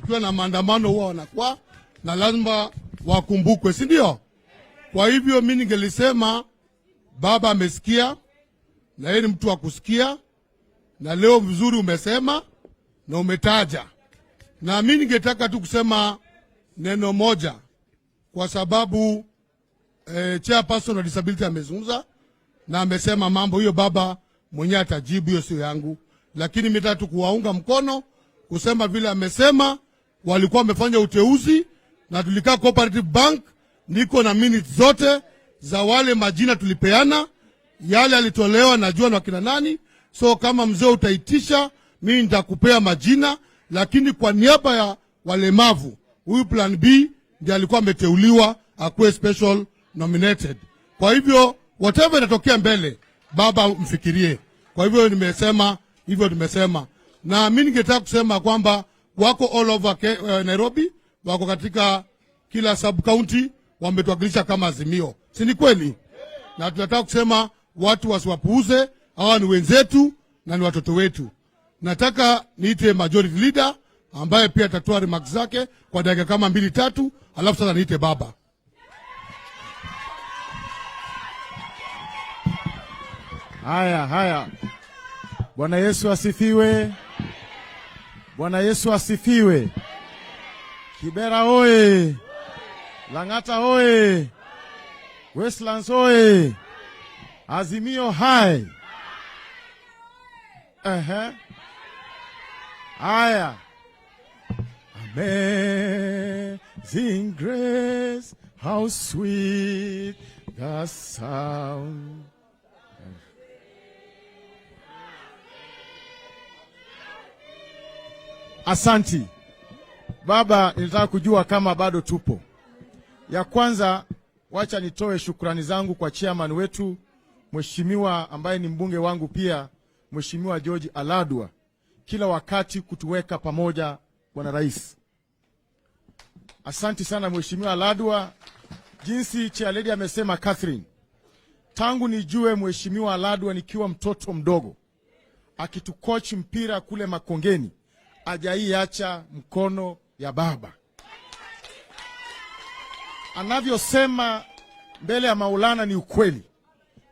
kukiwa na maandamano huwa wanakuwa na lazima wakumbukwe, si ndio? Kwa hivyo mimi ningelisema baba amesikia na yeye ni mtu wa kusikia, na leo vizuri umesema na umetaja. Na mimi ningetaka tu kusema neno moja kwa sababu chairperson wa disability amezungumza na amesema mambo hiyo baba mwenyewe atajibu, hiyo sio yangu, lakini mimi nataka kuwaunga mkono kusema vile amesema walikuwa wamefanya uteuzi na tulikaa Cooperative Bank, niko na minutes zote za wale majina tulipeana, yale alitolewa najua na kina nani. So kama mzee utaitisha mimi nitakupea majina, lakini kwa niaba ya walemavu huyu plan B ndiye alikuwa ameteuliwa akuwe special nominated. Kwa hivyo whatever inatokea mbele baba mfikirie. Kwa hivyo nimesema hivyo, tumesema. Na mimi ningetaka kusema kwamba wako all over Nairobi, wako katika kila sub county, wametuwakilisha kama Azimio, si ni kweli? Na tunataka kusema watu wasiwapuuze, hawa ni wenzetu na ni watoto wetu. Nataka niite majority leader ambaye pia atatoa remarks zake kwa dakika kama 2-3, alafu sasa niite baba. Haya. Bwana Yesu asifiwe. Bwana Yesu asifiwe. Kibera oye. Langata oye. Westlands oye. Azimio hai. Haya. Amazing grace, how sweet the sound. Asanti. Baba, nilitaka kujua kama bado tupo. Ya kwanza, wacha nitoe shukrani zangu kwa chairman wetu, mheshimiwa ambaye ni mbunge wangu pia, Mheshimiwa George Aladwa, kila wakati kutuweka pamoja Bwana Rais. Asanti sana Mheshimiwa Aladwa. Jinsi Chair Lady amesema Catherine, tangu nijue Mheshimiwa Aladwa nikiwa mtoto mdogo, akitukochi mpira kule Makongeni, hajaiacha mkono ya baba. Anavyosema mbele ya Maulana ni ukweli,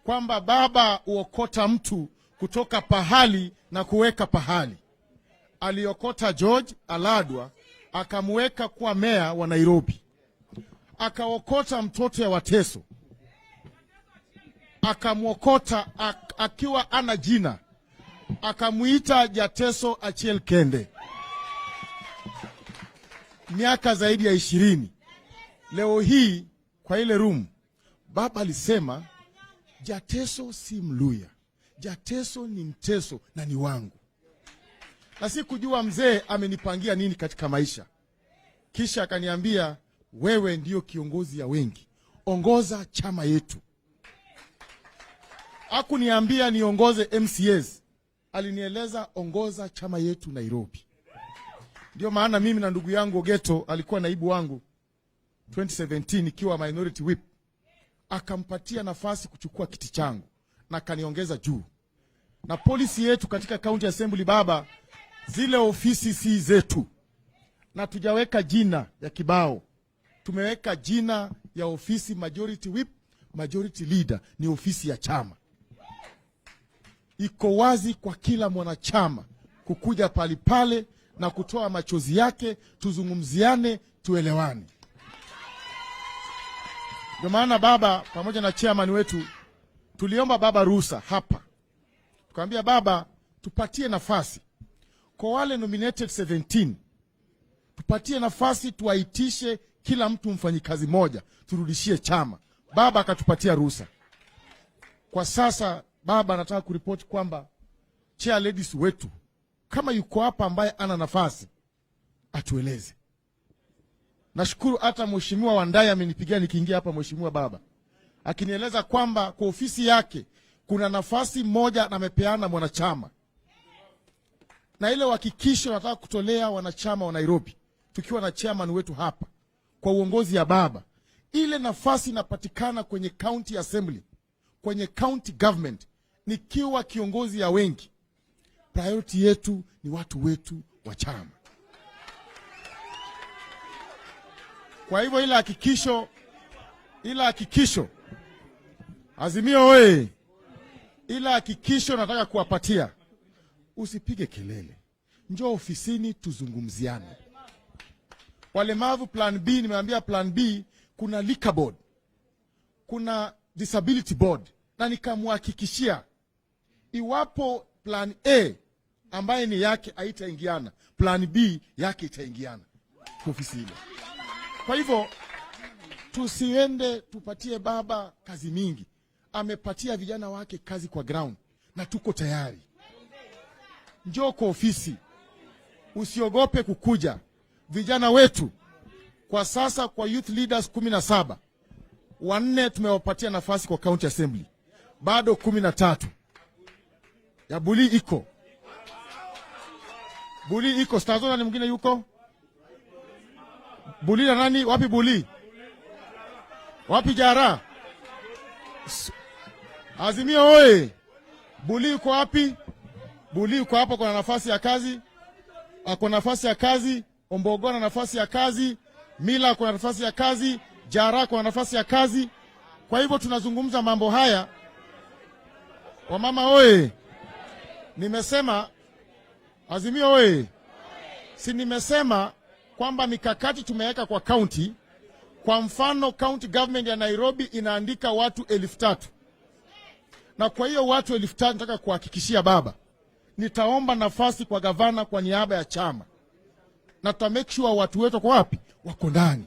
kwamba baba uokota mtu kutoka pahali na kuweka pahali. Aliokota George Aladwa akamweka kuwa meya wa Nairobi. Akaokota mtoto ya Wateso, akamwokota akiwa ana jina, akamuita Jateso Achiel Kende. Miaka zaidi ya 20. Leo hii kwa ile room baba alisema Jateso si Mluya, Jateso ni Mteso na ni wangu. Na si kujua mzee amenipangia nini katika maisha. Kisha akaniambia, wewe ndio kiongozi ya wengi, ongoza chama yetu. Hakuniambia niongoze MCAs, alinieleza ongoza chama yetu Nairobi. Ndio maana mimi na ndugu yangu Ogeto alikuwa naibu wangu 2017 ikiwa minority whip, akampatia nafasi kuchukua kiti changu na kaniongeza juu. Na policy yetu katika county assembly baba, zile ofisi si zetu, na tujaweka jina ya kibao, tumeweka jina ya ofisi majority whip, majority leader, ni ofisi ya chama. Iko wazi kwa kila mwanachama kukuja pale na kutoa machozi yake, tuzungumziane, tuelewane. Ndio maana baba pamoja na chairman wetu tuliomba baba ruhusa hapa. Tukamwambia baba, tupatie nafasi kwa wale nominated 17. Tupatie nafasi tuwaitishe kila mtu mfanyikazi moja, turudishie chama. Baba akatupatia ruhusa. Kwa sasa baba anataka kuripoti kwamba chair ladies wetu, kama yuko hapa ambaye ana nafasi, atueleze. Nashukuru hata Mheshimiwa Wandai amenipigia nikiingia hapa, Mheshimiwa baba, akinieleza kwamba kwa ofisi yake kuna nafasi moja na amepeana mwanachama. Na ile uhakikisho nataka kutolea wanachama wa Nairobi, tukiwa na chairman wetu hapa, kwa uongozi ya baba, ile nafasi inapatikana kwenye county assembly, kwenye county government, nikiwa kiongozi ya wengi. Priority yetu ni watu wetu wa chama. Kwa hivyo ila hakikisho Azimio oye, ila hakikisho nataka kuwapatia, usipige kelele, njoo ofisini tuzungumziane. Walemavu plan B, nimeambia plan B kuna liquor board, kuna disability board, na nikamhakikishia iwapo plan A ambaye ni yake haitaingiana, plan B yake itaingiana kwa ofisi ile. Kwa hivyo tusiende tupatie baba kazi mingi, amepatia vijana wake kazi kwa ground na tuko tayari. Njoo kwa ofisi, usiogope kukuja. Vijana wetu kwa sasa kwa youth leaders 17, 4 tumewapatia nafasi kwa county assembly, bado 13 ya Buli iko Stazona. Ni mwingine yuko Buli na nani? Wapi Buli? Wapi Jara? Azimio oye! Buli uko wapi? Buli uko hapa, kuna nafasi ya kazi. Ako nafasi ya kazi. Ombogo na nafasi ya kazi. Mila kuna nafasi ya kazi. Jara kuna nafasi ya kazi. Kwa hivyo tunazungumza mambo haya. Wamama oye! Nimesema Azimio oye! Si nimesema kwamba mikakati tumeweka kwa county. Kwa mfano county government ya Nairobi inaandika watu 3,000. Na kwa hiyo watu 3,000 nataka kuhakikishia baba, nitaomba nafasi kwa gavana kwa niaba ya chama. Na tuta make sure watu wetu kwa wapi? Wako ndani.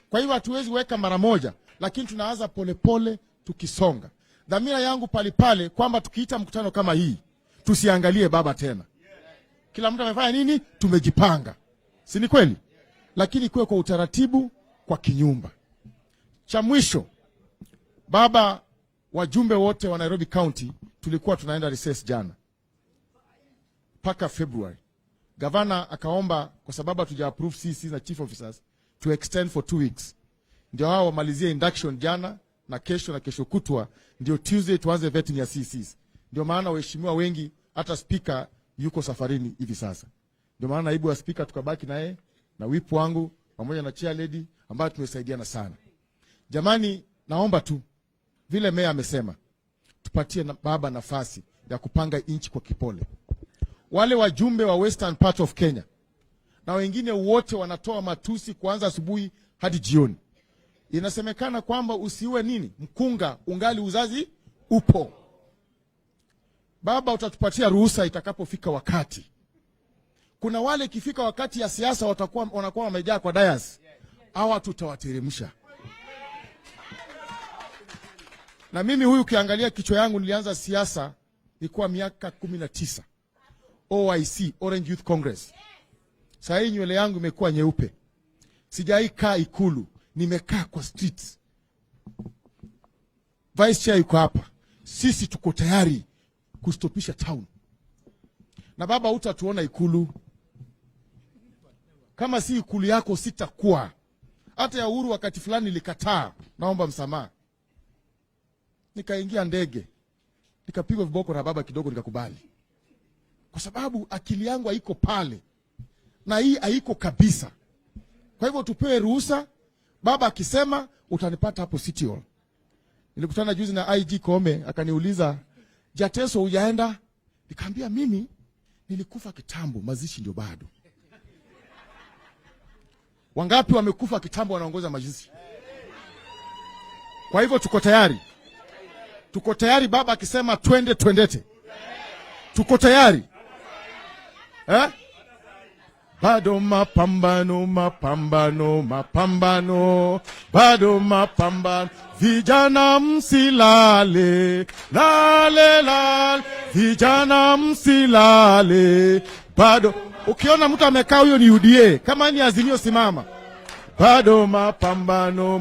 Kwa hiyo hatuwezi weka mara moja, lakini tunaanza polepole tukisonga. Dhamira yangu pale kwamba tukiita mkutano kama hii, tusiangalie baba tena. Kila mtu amefanya nini? Tumejipanga. Si ni kweli? Lakini kuwe kwa utaratibu, kwa kinyumba. Cha mwisho, baba, wajumbe wote wa Nairobi County tulikuwa tunaenda recess jana mpaka February. Gavana akaomba kwa sababu hatuja approve CC na chief officers to extend for 2 weeks. Ndio hao wamalizie induction jana na kesho kutwa, ndio Tuesday tuanze vetting ya CCs. Ndio maana waheshimiwa wengi, hata speaker yuko safarini hivi sasa. Ndio maana naibu wa speaker tukabaki naye na whip wangu pamoja na chair lady ambao tumesaidiana sana. Jamani, naomba tu vile meya amesema, tupatie baba nafasi ya kupanga inchi kwa kipole. Wale wajumbe wa western part of Kenya na wengine wote wanatoa matusi kuanza asubuhi hadi jioni. Inasemekana kwamba usiwe nini? Mkunga ungali uzazi upo. Baba, utatupatia ruhusa itakapofika wakati. Kuna wale ikifika wakati ya siasa wanakuwa wamejaa kwa dayas. Hawa tutawateremsha. Na mimi huyu kiangalia kichwa yangu, nilianza siasa nilikuwa miaka 19. OIC, Orange Youth Congress. Sasa hii nywele yangu imekuwa nyeupe. Sijaikaa Ikulu, nimekaa kwa streets. Vice Chair yuko hapa. Sisi tuko tayari kustopisha town. Na baba, hutatuona Ikulu. Kama si Ikulu yako sitakuwa. Hata ya Uhuru wakati fulani nilikataa, naomba msamaha. Nikaingia ndege, nikapigwa viboko na baba kidogo, nikakubali. Kwa sababu akili yangu haiko pale, na hii haiko kabisa. Kwa hivyo tupewe ruhusa. Baba akisema utanipata hapo City Hall. Nilikutana juzi na IG Kome, akaniuliza, Jateso hujaenda? Nikamwambia mimi nilikufa kitambo, mazishi ndio bado. Wangapi wamekufa kitambo wanaongoza mazishi? Kwa hivyo tuko tayari. Tuko tayari baba akisema twendete. Tuko tayari. Bado mapambano. Bado mapambano. Vijana msilale. Lale. Vijana msilale. Bado. Ukiona mtu amekaa, huyo ni UDA. Kama ni Azimio, simama. Bado mapambano.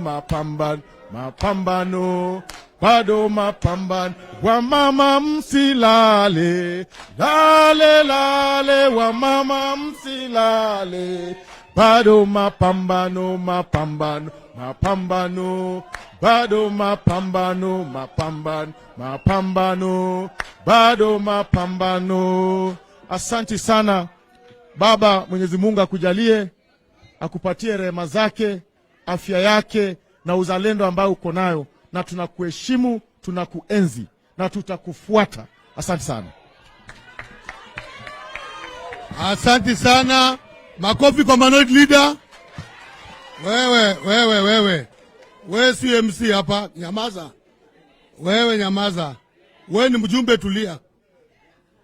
Bado mapambano. Wamama msilale. Lale. Wamama msilale. Bado mapambano. Bado mapambano. Bado mapambano. Asante sana baba, Mwenyezi Mungu akujalie. akupatie rehema zake, afya yake na uzalendo ambao uko nayo, na tunakuheshimu, tunakuenzi na tutakufuata. Asante sana. Asante sana. Makofi kwa minority leader. Wewe si MC hapa, nyamaza. Wewe nyamaza. Wewe ni mjumbe, tulia.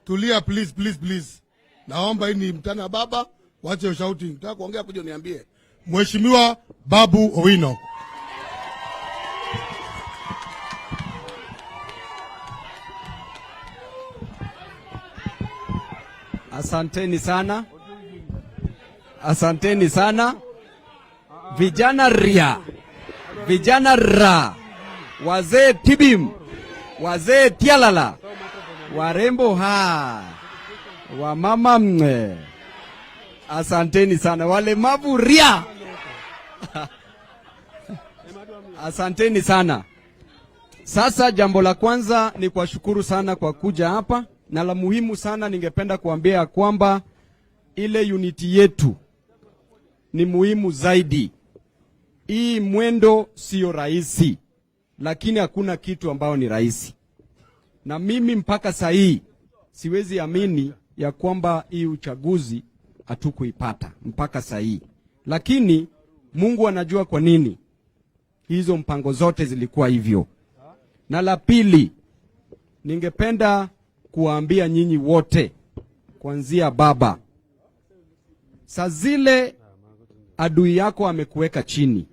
Tulia please. Naomba hii ni mtana baba, wache shouting. Nataka kuongea kuja niambie. Mheshimiwa Babu Owino. Asanteni sana. Asanteni sana. Vijana ria. Vijana ra. Wazee tibim. Wazee tialala. Warembo ha. Wamama mwe. Asanteni sana. Walemavu ria. Asanteni sana. Sasa jambo la kwanza ni kuwashukuru sana kwa kuja hapa, na la muhimu sana ningependa kuambia kwamba ile unity yetu ni muhimu zaidi. Hii mwendo sio rahisi, lakini hakuna kitu ambao ni rahisi. Na mimi mpaka sahii siwezi amini ya kwamba hii uchaguzi hatukuipata mpaka sahii. Lakini Mungu anajua kwa nini hizo mpango zote zilikuwa hivyo. Na la pili, ningependa kuwaambia nyinyi wote, kuanzia baba, saa zile adui yako amekuweka chini,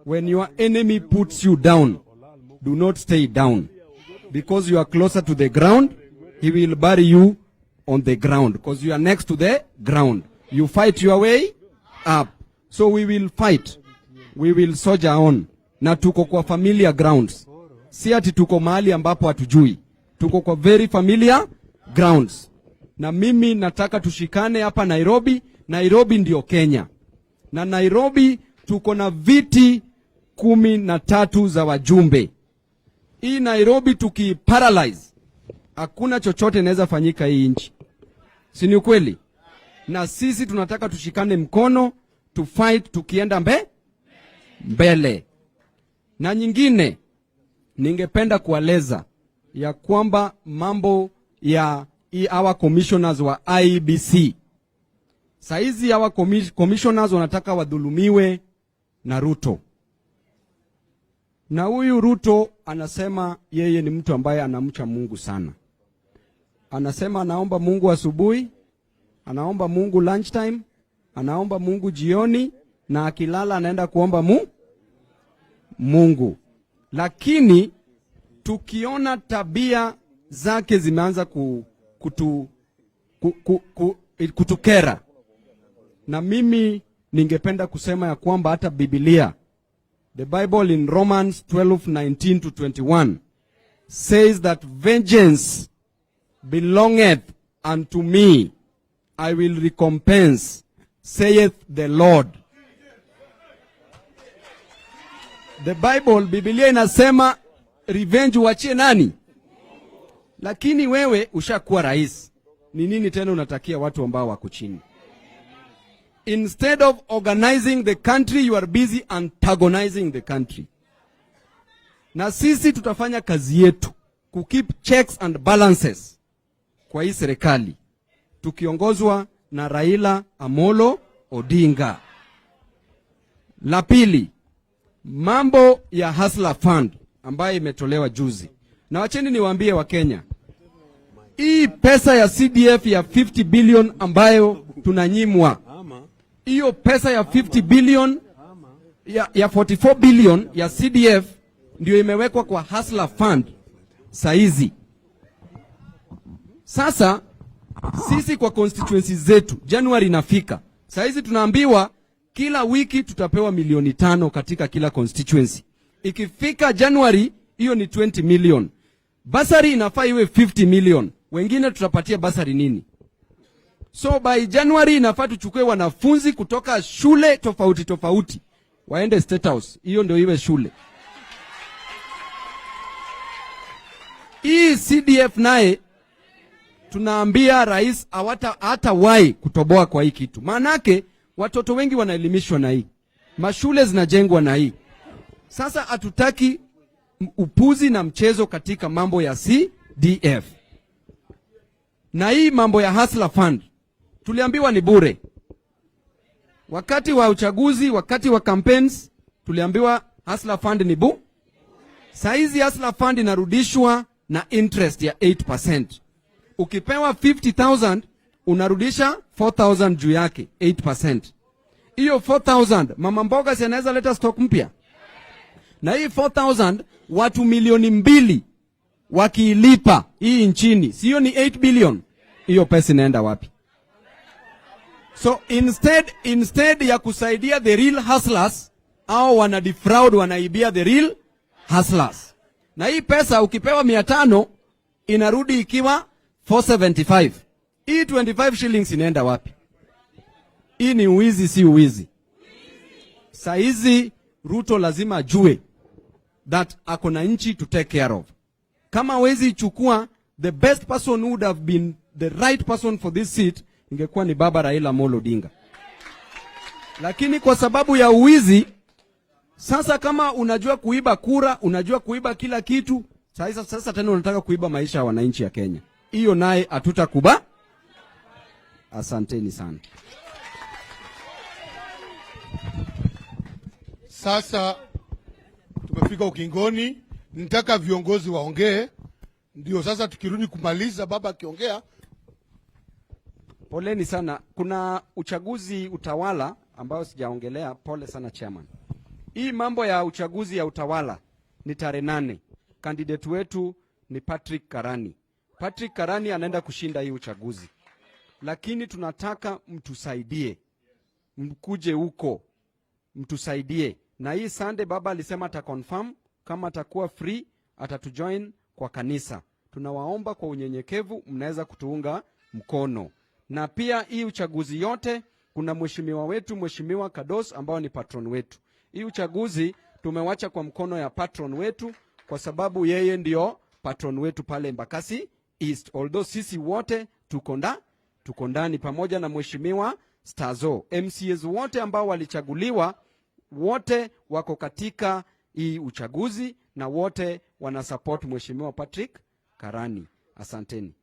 when your enemy puts you down, do not stay down, because you are closer to the ground. He will bury you on the ground because you are next to the ground. You fight your way up. So we will fight, we will soldier on. Na tuko kwa familiar grounds, si ati tuko mahali ambapo hatujui. Tuko kwa very familiar grounds. Na mimi nataka tushikane hapa Nairobi. Nairobi ndio Kenya. Na Nairobi tuko na viti 13 za wajumbe. Hii Nairobi tukiparalyze, hakuna chochote inaweza fanyika hii nchi. Si ni ukweli? Na sisi tunataka tushikane mkono, to fight tukienda mbele. Na nyingine ningependa kueleza ya kwamba mambo ya our commissioners wa IEBC. Saizi our commissioners wanataka wadhulumiwe na Ruto. Na huyu Ruto anasema yeye ni mtu ambaye anamcha Mungu sana. Anasema anaomba Mungu asubuhi, anaomba Mungu lunchtime, anaomba Mungu jioni, na akilala anaenda kuomba Mungu. Lakini tukiona tabia zake zimeanza kutukera. Na mimi ningependa kusema ya kwamba hata Biblia, the Bible in Romans 12:19 to 21 says that vengeance belongeth unto me, I will recompense, saith the Lord. The Bible, Biblia inasema revenge uachie nani? Lakini wewe ushakuwa rais, ni nini tena unatakia watu ambao wako chini? Instead of organizing the country, you are busy antagonizing the country. Na sisi tutafanya kazi yetu keep checks and balances kwa hii serikali, tukiongozwa na Raila Amolo Odinga. La pili, mambo ya Hustler Fund ambayo imetolewa juzi. Na wacheni niwaambie wa Kenya, hii pesa ya CDF ya 50 billion ambayo tunanyimwa, hiyo pesa ya 50 billion ya 44 billion ya CDF ndio imewekwa kwa Hustler Fund saizi. Sasa sisi kwa constituency zetu January inafika, saizi tunaambiwa kila wiki tutapewa 500,000 katika kila constituency. Ikifika January hiyo ni 20 million. Basari inafaa iwe 50 million. Wengine tutapatia basari nini? So by January inafaa tuchukue wanafunzi kutoka shule tofauti tofauti waende State House. Hiyo ndio iwe shule. Hii CDF naye tunaambia rais hata wai kutoboa kwa hii kitu. Manake watoto wengi wanaelimishwa na hii, mashule zinajengwa na hii. Sasa hatutaki upuzi na mchezo katika mambo ya CDF. Na hii mambo ya Hustler Fund tuliambiwa ni bure. Wakati wa uchaguzi, wakati wa campaigns, tuliambiwa Hustler Fund ni bure. Saizi Hustler Fund inarudishwa na interest ya 8%. Ukipewa 50,000 unarudisha 4,000 juu yake 8%. Hiyo 4,000 mama mboga si anaweza leta stock mpya. Na hii 4,000 watu milioni 2 wakiilipa hii nchini, sio ni 8 billion. Hiyo pesa inaenda wapi? So instead ya kusaidia the real hustlers, au wana defraud, wanaibia the real hustlers. Na hii pesa ukipewa 500 inarudi ikiwa 475. Hii 25 shillings inaenda wapi? Hii ni uwizi, si uwizi. Saizi Ruto lazima ajue that akona nchi to take care of. Kama wezi chukua, the best person who would have been the right person for this seat ingekuwa ni baba Raila Odinga. Lakini kwa sababu ya uwizi, sasa kama unajua kuiba kura, unajua kuiba kila kitu, sasa tena unataka kuiba maisha ya wananchi ya Kenya. Hiyo naye hatutakuba. Asanteni sana. Sasa tumefika ukingoni, nitaka viongozi waongee. Ndio sasa tukirudi kumaliza baba akiongea. Poleni sana. Kuna uchaguzi utawala ambao sijaongelea, pole sana chairman. Hii mambo ya uchaguzi ya utawala ni tarehe 8. Candidate wetu ni Patrick Karani. Patrick Karani anaenda kushinda hii uchaguzi. Lakini tunataka mtusaidie. Mkuje huko. Mtusaidie. Na hii Sunday baba alisema ataconfirm kama atakuwa free atatujoin kwa kanisa. Tunawaomba kwa unyenyekevu, mnaweza kutuunga mkono. Na pia hii uchaguzi yote kuna mheshimiwa wetu, Mheshimiwa Kados, ambao ni patron wetu. Hii uchaguzi tumewacha kwa mkono ya patron wetu kwa sababu yeye ndio patron wetu pale Embakasi East. Although sisi wote tuko ndani pamoja na Mheshimiwa Stazo. MCAs wote ambao walichaguliwa wote wako katika hii uchaguzi na wote wana support Mheshimiwa Patrick Karani. Asanteni.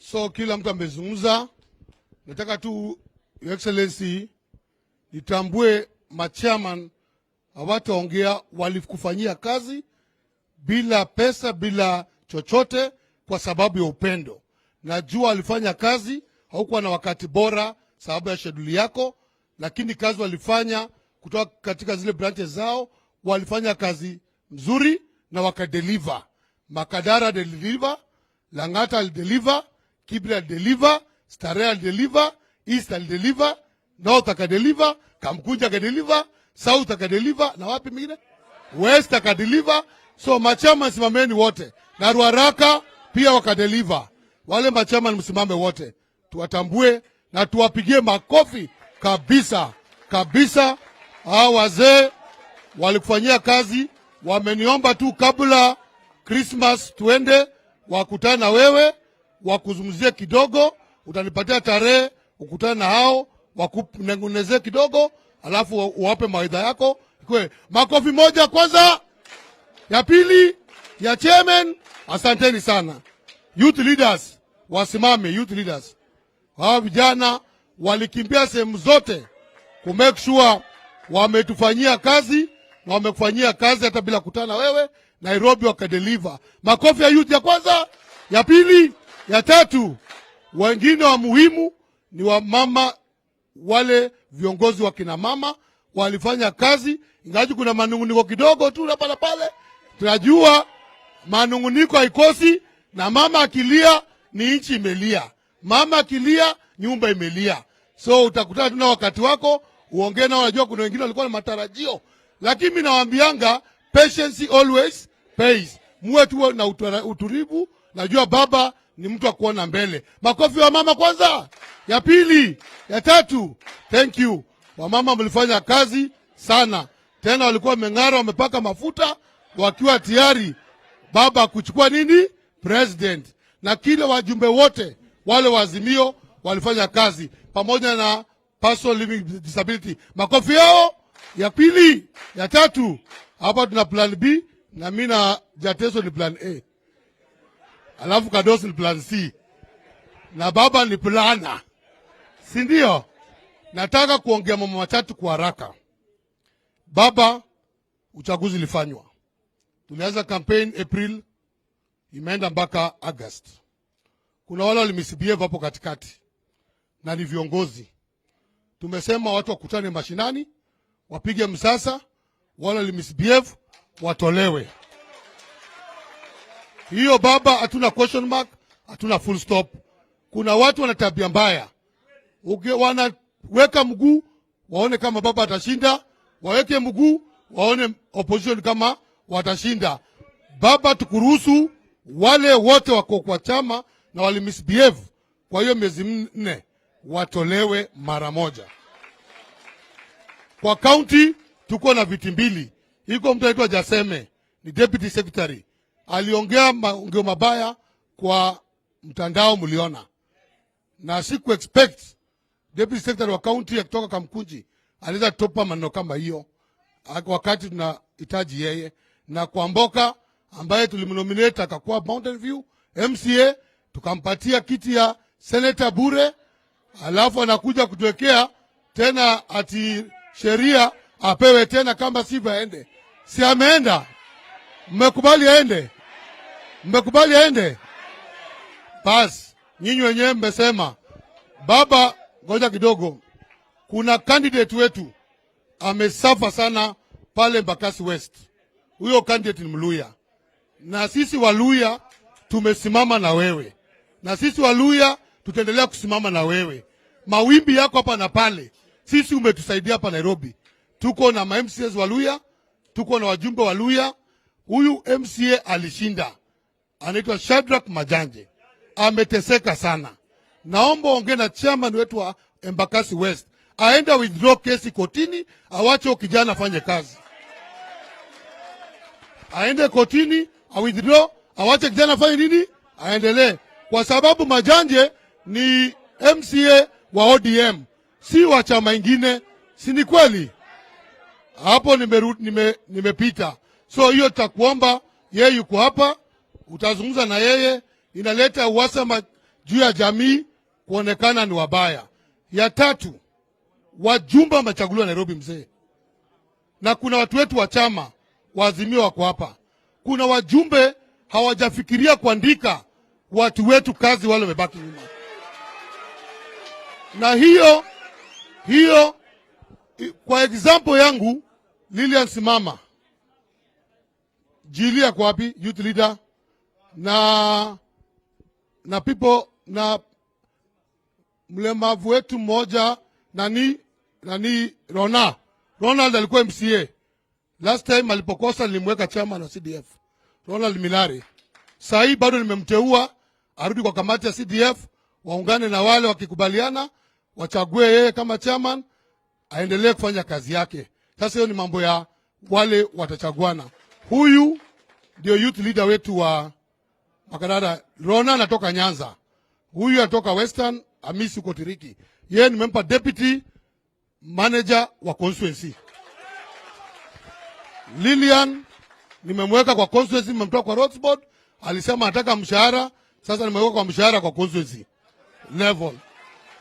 So kila mtu amezungumza. Nataka tu Your Excellency nitambue machairman hawataongea, walikufanyia kazi bila pesa, bila chochote, kwa sababu ya upendo. Najua walifanya kazi, haukuwa na wakati bora sababu ya schedule yako, lakini kazi walifanya kutoka katika zile branches zao, walifanya kazi mzuri na wakadeliver. Makadara deliver, Langata deliver, Kibra deliver, Starehe deliver, East deliver, North deliver, Kamukunji deliver, South deliver, na wapi mwingine? West deliver. So machama simameni wote. Na Ruaraka pia wakadeliver. Wale machama msimame wote. Tuwatambue na tuwapigie makofi kabisa. Kabisa. Hao wazee walikufanyia kazi, wameniomba tu kabla Christmas tuende wakutana na wewe, wakuzungumzie kidogo, utanipatia tarehe ukutana na hao, wakunengunezee kidogo, alafu uwape mawaidha yako. Kwe, makofi moja kwanza, ya pili, ya chairman. Asanteni sana. Youth leaders, wasimame youth leaders. Hao vijana walikimbia sehemu zote ku make sure wametufanyia kazi, na wamekufanyia kazi hata bila kutana wewe. Nairobi wakadeliver. Makofi ya youth ya kwanza, ya pili, ya tatu. Wengine wa muhimu ni wa mama, wale viongozi wa kina mama walifanya kazi, ingawaje kuna manunguniko kidogo tu hapa na pale. Tunajua manunguniko haikosi, na mama akilia ni nchi imelia. Mama akilia nyumba imelia. So utakutana tuna wakati wako uongee nao. Unajua kuna wengine walikuwa na matarajio, lakini mimi nawaambianga patience always pays. Muwe tu na utulivu. Najua baba ni mtu wa kuona mbele. Makofi wa mama kwanza, ya pili, ya tatu. Thank you. Wamama mlifanya kazi sana. Tena walikuwa meng'ara, wamepaka mafuta, wakiwa tayari baba kuchukua nini? President. Na kile wajumbe wote wale wa Azimio walifanya kazi pamoja na personal living disability. Makofi yao. Ya pili, ya tatu, hapa tuna plan B na mimi na Jateso ni plan A. Alafu Kadosi ni plan C. Na baba ni plana. Si ndio? Nataka kuongea mambo matatu kwa haraka. Baba, uchaguzi ulifanywa. Tulianza campaign April, imeenda mpaka August. Kuna wale walimisbehave hapo katikati. Na ni viongozi. Tumesema watu wakutane mashinani, wapige msasa, wale walimisbehave watolewe. Hiyo baba, hatuna question mark, hatuna full stop. Kuna watu wana tabia mbaya. Wanaweka mguu waone kama baba atashinda, waweke mguu waone opposition kama watashinda. Baba, tukuruhusu wale wote wako kwa chama na wali misbehave kwa hiyo miezi 4 watolewe mara moja. Kwa county tuko na viti 2. Iko mtu anaitwa Jaseme, ni deputy secretary. Aliongea maongeo mabaya kwa mtandao, mliona. Na siku expect deputy secretary wa county ya kutoka Kamukunji aliweza topa maneno kama hiyo wakati tunahitaji yeye. Na kwa Mboka ambaye tulimnominate akakuwa Mountain View MCA, tukampatia kiti ya senator bure, alafu anakuja kutuwekea tena ati sheria apewe tena kama sivyo aende. Si ameenda? Mmekubali aende? Mmekubali aende? Bas, nyinyi wenyewe mmesema. Baba, ngoja kidogo. Kuna candidate wetu amesafa sana pale Embakasi West. Huyo candidate ni Mluya. Na sisi Waluya tumesimama na wewe. Na sisi Waluya tutaendelea kusimama na wewe. Mawimbi yako hapa na pale. Sisi umetusaidia hapa Nairobi. Tuko na MCAs Waluya, tuko na wajumbe Waluya. Huyu MCA alishinda. Anaitwa Shadrack Majanje. Ameteseka sana. Naomba ongea na chairman wetu wa Embakasi West. Aenda withdraw kesi kotini, awache kijana afanye kazi. Aende kotini, withdraw, awache kijana afanye nini? Aendelee. Kwa sababu Majanje ni MCA wa ODM, si wa chama ingine. Si ni kweli? Hapo nimepita. So hiyo tutakuomba, yeye yuko hapa, utazungumza na yeye. Inaleta uhasama juu ya jamii kuonekana ni wabaya. Ya tatu, wajumbe wamechaguliwa Nairobi mzee. Na kuna watu wetu wa chama wa Azimio wako hapa. Kuna wajumbe hawajafikiria kuandika watu wetu kazi, wale wamebaki nyuma. Na hiyo kwa example yangu, Lilian Simama, Jilia kwa wapi, youth leader, na people, na mlemavu wetu mmoja nani Ronald alikuwa MCA. Last time alipokosa nilimweka chama na CDF. Ronald Milari. Sasa bado nimemteua arudi kwa kamati ya CDF, waungane na wale wakikubaliana, wachague yeye kama chairman, aendelee kufanya kazi yake. Sasa hiyo ni mambo ya wale watachaguana. Huyu ndio youth leader wetu wa Makarada. Rona anatoka Nyanza. Huyu anatoka Western, Hamisi Kotiriki. Yeye nimempa deputy manager wa constituency. Lilian nimemweka kwa constituency, nimemtoa kwa roads board, alisema anataka mshahara, sasa nimeweka kwa mshahara kwa constituency level.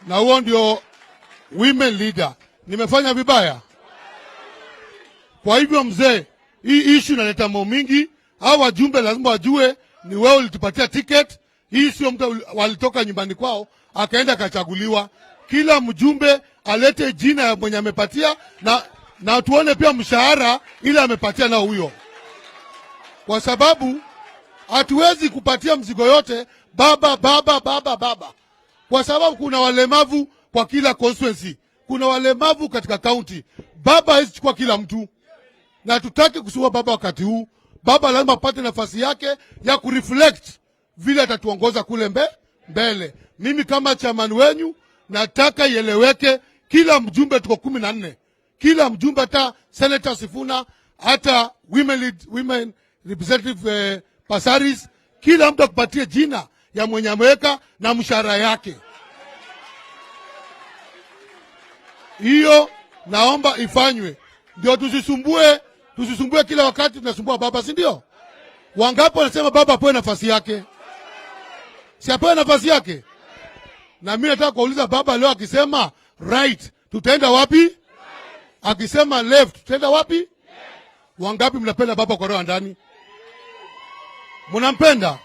Na huo ndio women leader. Nimefanya vibaya? Kwa hivyo mzee, hii issue inaleta mambo mingi. Hao wajumbe lazima wajue ni wewe ulitupatia ticket. Hii sio mtu walitoka nyumbani kwao akaenda akachaguliwa. Kila mjumbe alete jina ya mwenye amepatia na tuone pia mshahara ile amepatia na huyo. Kwa sababu hatuwezi kupatia mzigo yote baba. Kwa sababu kuna walemavu kwa kila constituency. Kuna walemavu katika county. Baba hawezi chukua kila mtu. Na tutaki kusuwa baba wakati huu. Baba lazima apate nafasi yake ya kureflect vile atatuongoza kule mbele. Mimi kama chairman wenyu nataka ieleweke, kila mjumbe tuko 14. Kila mjumbe, hata Senator Sifuna, hata women representative Pasaris, kila mtu akupatie jina ya mwenye ameweka na mshahara yake. Hiyo naomba ifanywe. Ndio tusisumbue kila wakati tunasumbua baba, si ndio? Wangapi wanasema baba apewe nafasi yake? Si apewe nafasi yake? Na mimi nataka kuuliza baba leo akisema right, tutaenda wapi? Akisema left, tutaenda wapi? Wangapi mnapenda baba kwa roho ndani? Mnampenda?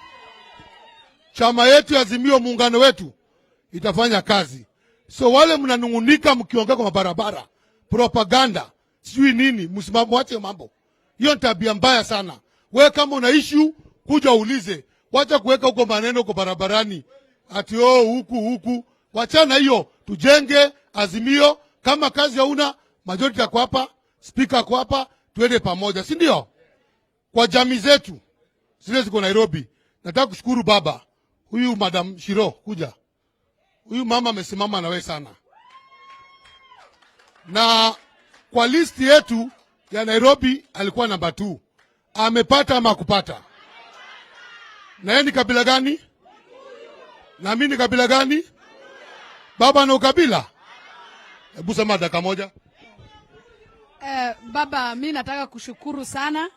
Chama yetu Azimio, muungano wetu itafanya kazi. So wale mnanungunika mkiongea kwa barabara, propaganda, sijui nini, msimamo wache mambo. Hiyo ni tabia mbaya sana. Wewe kama una issue kuja uulize. Wacha kuweka huko maneno huko barabarani. Ati huku. Wachana hiyo. Tujenge Azimio. Kama kazi hauna, majority yako hapa, speaker yako hapa, tuende pamoja, si ndio? Kwa jamii zetu zile ziko Nairobi. Nataka kushukuru baba. Huyu Madam Shiro kuja. Huyu mama amesimama na wewe sana. Na kwa list yetu ya Nairobi alikuwa namba 2. Amepata ama kupata? Na yeye ni kabila gani? Na mimi ni kabila gani? Baba na ukabila? Hebu sema dakika moja. Baba, mimi nataka kushukuru sana.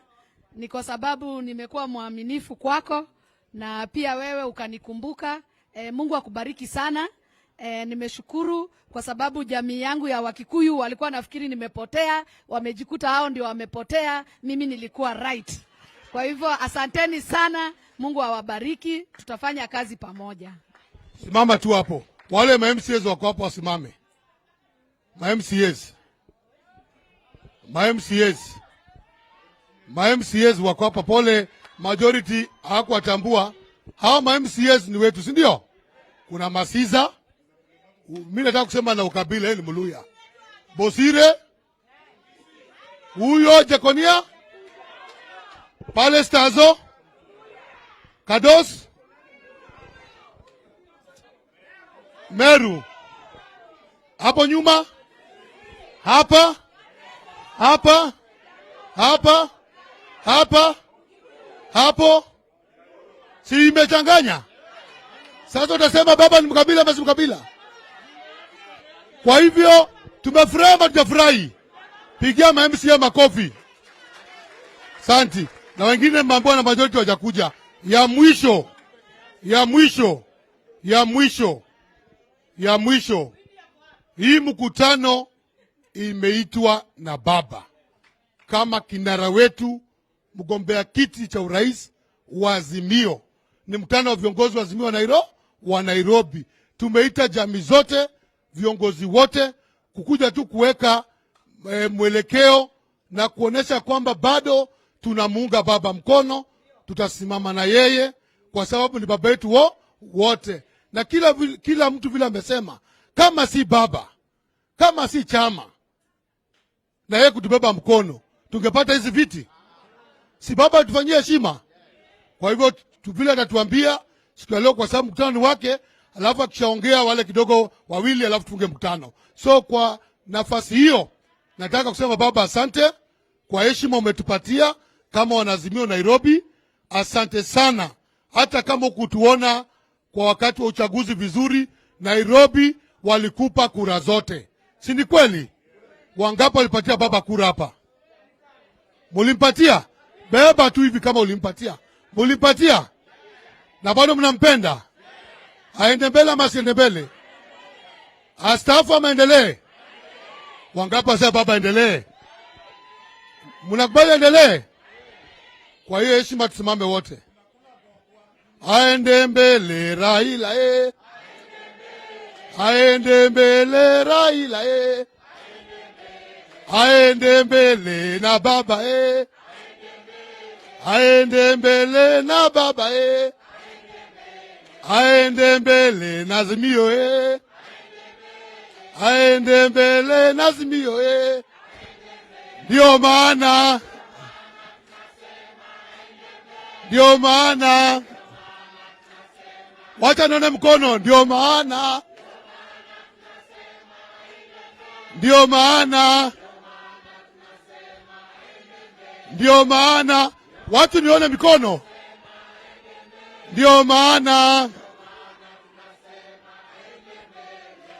Ni kwa sababu nimekuwa mwaminifu kwako na pia wewe ukanikumbuka. Mungu akubariki sana. Nimeshukuru kwa sababu jamii yangu ya Wakikuyu walikuwa nafikiri nimepotea, wamejikuta hao ndio wamepotea, mimi nilikuwa right. Kwa hivyo asanteni sana, Mungu awabariki, tutafanya kazi pamoja. Simama tu hapo. Wale ma-MCAs wako hapo wasimame. Ma-MCAs wako hapa, pole majority hawakuwatambua. Hao ma-MCAs ni wetu, si ndio? Kuna Masiza. Mimi nataka kusema na ukabila, yeye ni Mluya. Bosire. Huyo Jekonia. Palestazo. Kados. Meru. Hapo nyuma. Hapa. Hapo. Si imechanganya? Sasa utasema baba ni mkabila ama si mkabila? Kwa hivyo tumefurahi ama tujafurahi? Pigia ma-MCA makofi. Asante. Na wengine mambo na majority wajakuja. Ya mwisho. Hii mkutano imeitwa na baba kama kinara wetu, mgombea kiti cha urais wa Azimio. Ni mkutano wa viongozi wa Azimio wa Nairobi. Tumeita jamii zote, viongozi wote kukuja tu kuweka mwelekeo na kuonesha kwamba bado tunamuunga baba mkono, tutasimama na yeye kwa sababu ni baba yetu wote. Na kila mtu vile amesema, kama si baba, kama si chama na yeye kutubeba mkono, tungepata hizi viti? Si baba atufanyie heshima? Kwa hivyo vile atatuambia siku ya leo, kwa sababu mkutano ni wake, alafu akishaongea wale kidogo wawili, alafu tufunge mkutano. So kwa nafasi hiyo nataka kusema baba, asante kwa heshima umetupatia kama wanazimio Nairobi. Asante sana. Hata kama ukutuona kwa wakati wa uchaguzi vizuri, Nairobi walikupa kura zote, si ni kweli? Wangapi walipatia baba kura hapa? Mulimpatia? Beba tu hivi kama ulimpatia. Mulimpatia? Na bado mnampenda? Aende mbele ama asiende mbele? Astaafu ama endelee? Wangapi wasema baba endelee? Mnakubali endelee? Kwa hiyo heshima tusimame wote. Aende mbele Raila aende mbele Raila aende mbele na baba aende mbele na baba aende mbele na Azimio aende mbele na Azimio Ndio maana wacha nione mkono. Ndio maana watu nione mikono. Ndio maana.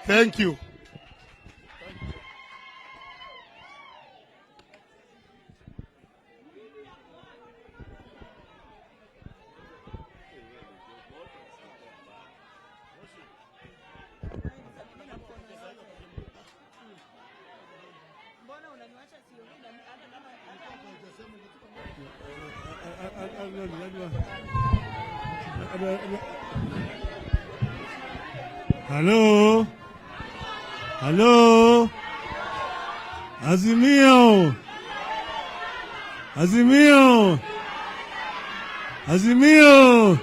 Thank you. Hello? Hello? Azimio! Azimio! Azimio!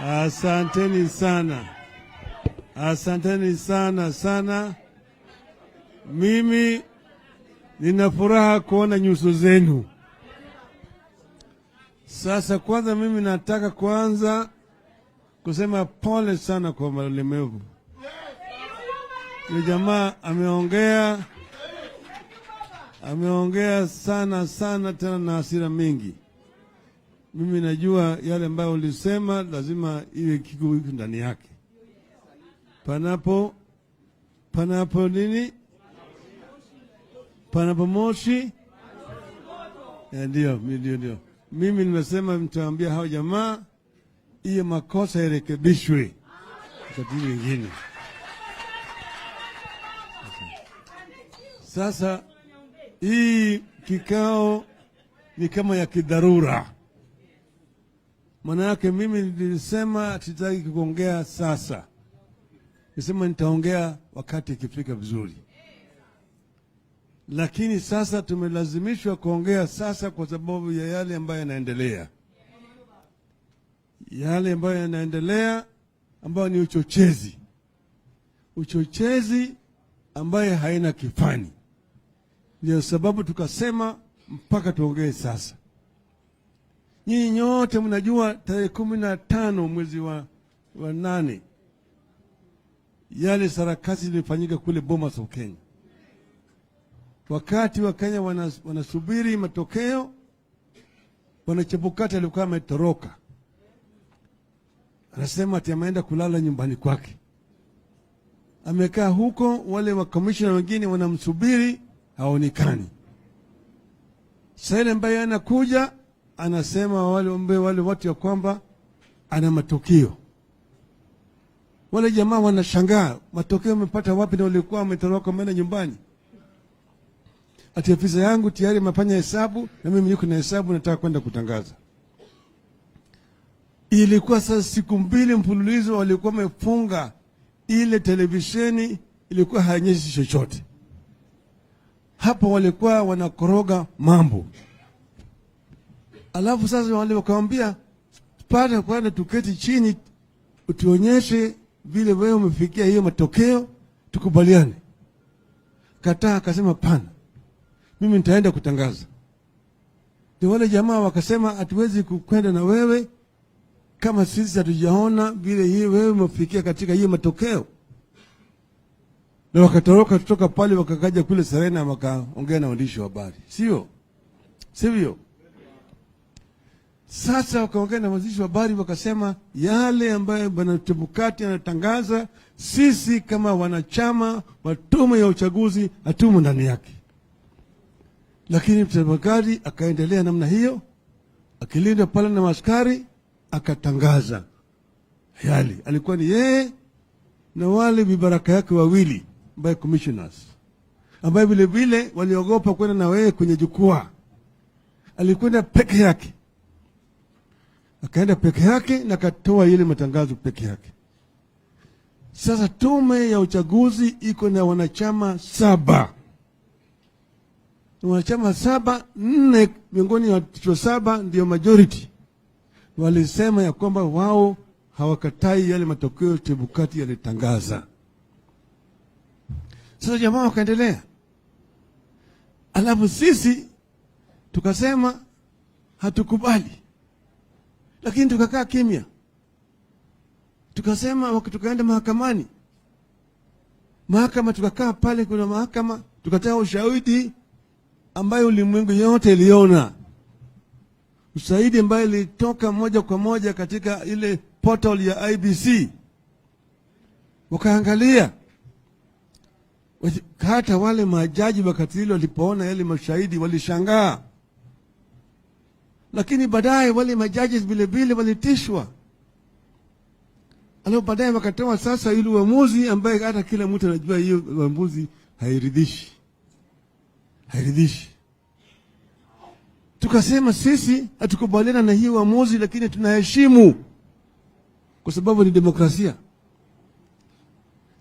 Asanteni sana. Asanteni sana sana. Mimi nina furaha kuona nyuso zenu. Sasa kwanza mimi nataka kwanza kusema pole sana kwa walemavu. Yule jamaa ameongea sana sana tena na hasira mingi. Mimi najua yale ambayo ulisema lazima iwe kiko ndani yake. Panapo nini? Panapo moshi? Ndio. Mimi nimesema mtaambia hao jamaa hiyo makosa irekebishwe wakati mwingine. Sasa hii kikao ni kama ya kidharura. Maana yake mimi nilisema sitaki kuongea sasa. Nilisema nitaongea wakati ikifika vizuri. Lakini sasa tumelazimishwa kuongea sasa kwa sababu ya yale ambayo yanaendelea. Yale ambayo yanaendelea ambayo ni uchochezi. Uchochezi ambaye haina kifani. Ndio sababu tukasema mpaka tuongee sasa. Nyinyi nyote mnajua tarehe 15 mwezi wa 8 yale sarakasi zilifanyika kule Bomas of Kenya. Wakati wa Kenya wanasubiri matokeo, Bwana Chebukati alikuwa ametoroka. Anasema ati ameenda kulala nyumbani kwake. Amekaa huko, wale wa commissioner wengine wanamsubiri, haonekani. Sasa ambaye anakuja anasema wale watu ya kwamba ana matokeo. Wale jamaa wanashangaa, matokeo wamepata wapi na walikuwa wametoroka wameenda nyumbani? Ati afisa yangu tayari amefanya hesabu na mimi niko na hesabu nataka kwenda kutangaza. Ilikuwa sasa siku 2 mfululizo walikuwa wamefunga ile televisheni, ilikuwa haionyeshi chochote. Hapo walikuwa wanakoroga mambo. Alafu sasa wale wakamwambia pata kwenda tuketi chini utuonyeshe vile wewe umefikia hiyo matokeo tukubaliane. Kataa akasema pana. Mimi nitaenda kutangaza. Ndio wale jamaa wakasema hatuwezi kwenda na wewe kama sisi hatujaona vile hii wewe umefikia katika hiyo matokeo. Na wakatoroka kutoka pale wakakaja kule Serena wakaongea na waandishi wa habari. Sivyo? Sasa wakaongea na waandishi wa habari wakasema yale ambayo Bwana Chebukati anatangaza sisi kama wanachama wa tume ya uchaguzi hatumo ndani yake. Lakini Chebukati akaendelea namna hiyo, akilindwa pale na askari, akatangaza yale. Alikuwa ni yeye na wale vibaraka yake wawili by commissioners, ambaye vile vile waliogopa kwenda na wewe kwenye jukwaa. Alikwenda peke yake. Akaenda peke yake na akatoa ile matangazo peke yake. Sasa tume ya uchaguzi iko na wanachama 7. Wanachama 7, 4 miongoni wa 7 ndio majority. Walisema ya kwamba wao hawakatai yale matokeo Chebukati yalitangaza. Sasa jamaa wakaendelea. Alafu sisi tukasema hatukubali. Lakini tukakaa kimya. Tukasema tukaenda mahakamani. Mahakama tukakaa pale, kuna mahakama tukatoa ushahidi ambayo ulimwengu yote iliona. Ushahidi ambayo ilitoka moja kwa moja katika ile portal ya IEBC. Wakaangalia. Hata wale majaji wakati ile walipoona yale mashahidi walishangaa. Lakini baadaye wale majaji vile vile walitishwa. Alafu baadaye wakatoa sasa ile uamuzi ambaye hata kila mtu anajua hiyo uamuzi hairidhishi. hairidhishi. Tukasema sisi hatukubaliana na hii uamuzi, lakini tunaheshimu kwa sababu ni demokrasia,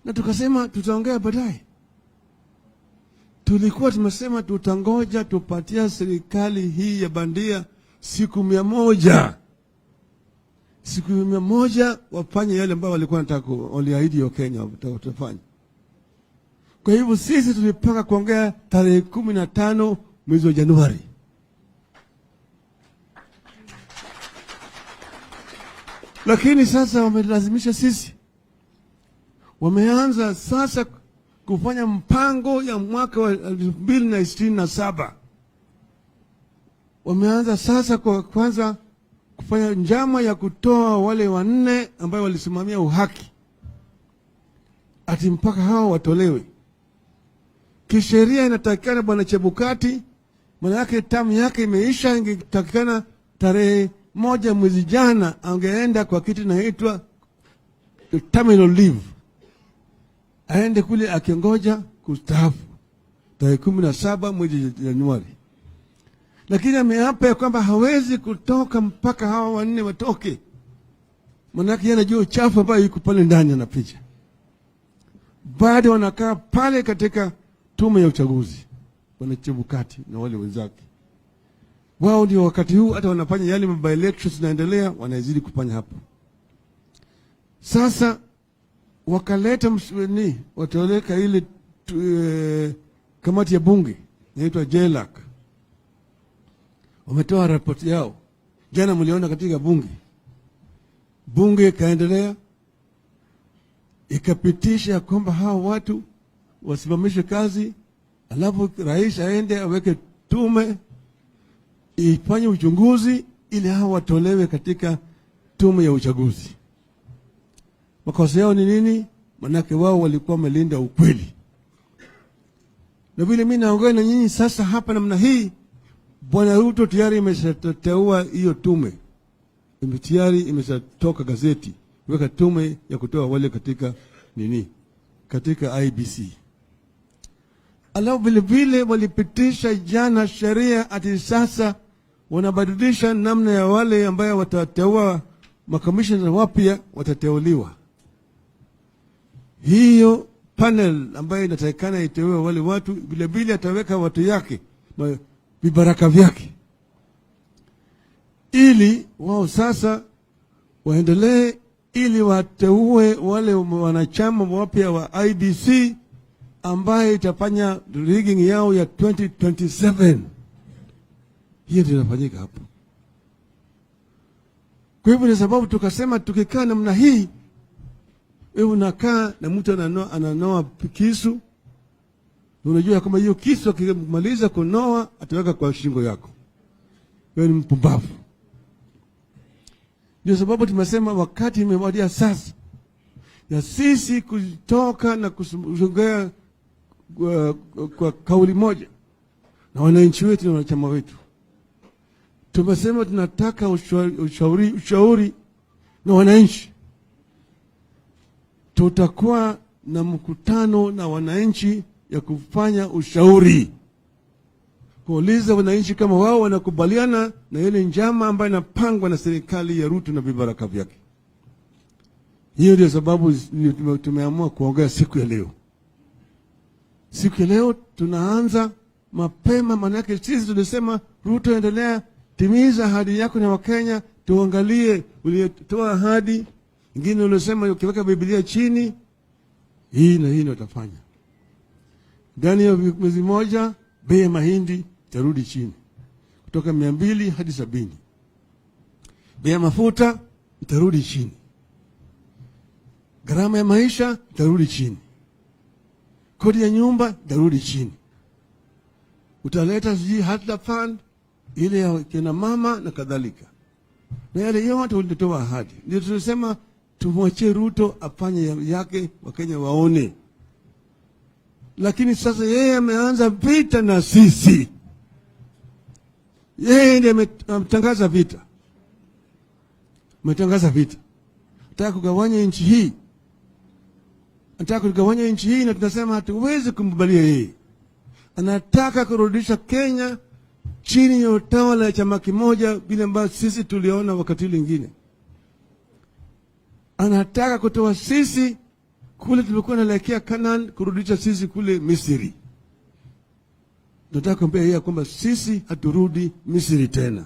na tukasema tutaongea baadaye. Tulikuwa tumesema tutangoja tupatia serikali hii ya bandia siku 100. Siku 100 wafanye yale ambayo walikuwa wanataka, waliahidi wa Kenya watafanya. Kwa hivyo sisi tulipanga kuongea tarehe 15 mwezi wa Januari. Lakini sasa wamelazimisha sisi. Wameanza sasa kufanya mpango ya mwaka wa 2027. Wameanza sasa kwa kwanza kufanya njama ya kutoa wale 4 ambao walisimamia uhaki. Ati mpaka hao watolewe. Kisheria inatakikana Bwana Chebukati, maana yake tamu yake imeisha, ingetakikana tarehe 1 mwezi jana angeenda kwa kitu inaitwa terminal leave. Aende kule akiongoja kustaafu tarehe 17 mwezi Januari. Lakini ameapa kwamba hawezi kutoka mpaka hawa 4 watoke. Maana yake anajua uchafu ambao yuko pale ndani anapicha. Bado wanakaa pale katika tume ya uchaguzi, Bwana Chebukati na wale wenzake. Wao ndio wakati huu hata wanafanya yale by elections naendelea, wanazidi kufanya hapo. Sasa wakaleta wataweka ile kamati ya bunge inaitwa JLAC. Wametoa ripoti yao. Jana mliona katika bunge kaendelea ikapitisha kwamba hao watu wasimamishe kazi, alafu rais aende aweke tume ifanye uchunguzi ili hao watolewe katika tume ya uchaguzi. Makosa yao ni nini? Manake wao walikuwa wamelinda ukweli. Na vile mimi naongea na nyinyi sasa hapa namna hii, Bwana Ruto tayari imeshateua hiyo tume. Tayari imeshatoka gazeti, weka tume ya kutoa wale katika katika IEBC. Alafu vile vile walipitisha jana sheria ati sasa wanabadilisha namna ya wale ambayo watateua makamishna wapya watateuliwa. Hiyo panel ambayo inatakikana iteue wale watu, vile vile ataweka watu yake, vibaraka vyake, ili wao sasa waendelee, ili wateue wale wanachama wapya wa IEBC ambaye itafanya rigging yao ya 2027. Hiyo ndio inafanyika hapo. Kwa hivyo ni sababu tukasema tukikaa namna hii, wewe unakaa na mtu ananoa kisu, unajua kama hiyo kisu akimaliza kunoa ataweka kwa shingo yako, wewe ni mpumbavu. Ndio sababu tumesema wakati imewadia sasa ya sisi kutoka na kusongea kwa kauli moja na wananchi wetu na wanachama wetu. Tumesema tunataka ushauri na wananchi. Tutakuwa na mkutano na wananchi ya kufanya ushauri, kuuliza wananchi kama wao wanakubaliana na ile njama ambayo inapangwa na serikali ya Ruto na vibaraka vyake. Hiyo ndio sababu tumeamua kuongea siku ya leo. Siku ya leo tunaanza mapema, manake sisi tulisema Ruto, endelea, timiza ahadi yako na Wakenya, tuangalie ulitoa ahadi. Ingine ulisema ukiweka Biblia chini, hii na hii watafanya. Ndani ya mwezi moja bei ya mahindi itarudi chini kutoka 200 hadi 70. Bei ya mafuta itarudi chini. Gharama ya maisha itarudi chini. Kodi ya nyumba itarudi chini. Utaleta hata fund ile ya kina mama na kadhalika. Na yale yote ulitoa ahadi. Ndio tulisema tumwachie Ruto afanye yake, Wakenya waone. Lakini sasa yeye ameanza vita na sisi. Yeye ndiye ametangaza vita. Ametangaza vita. Anataka kugawanya nchi hii. Anataka kugawanya nchi hii, na tunasema hatuwezi kumkubalia yeye. Anataka kurudisha Kenya chini ya utawala ya chama kimoja vile ambavyo sisi tuliona wakati lingine. Anataka kutoa sisi kule tulikuwa naelekea Canaan, kurudisha sisi kule Misri. Nataka kuambia yeye kwamba sisi haturudi Misri tena.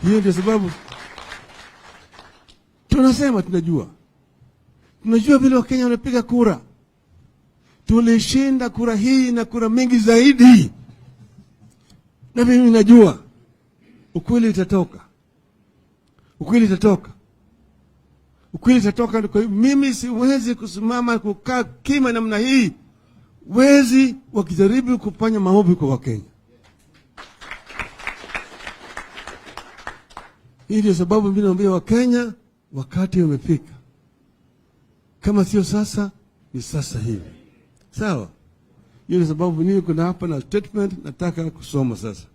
Hiyo ndio sababu tunasema tunajua vile Wakenya wanapiga kura. Tulishinda kura hii na kura mingi zaidi, na mimi najua ukweli itatoka. Kwa hivyo mimi siwezi kusimama kukaa kima namna hii, wezi wakijaribu kufanya maovu kwa Wakenya. Hii ndio sababu mimi naambia Wakenya wakati umefika. Kama sio sasa, ni sasa hivi. Sawa? Hiyo ndio sababu mimi kuna hapa na statement nataka kusoma sasa.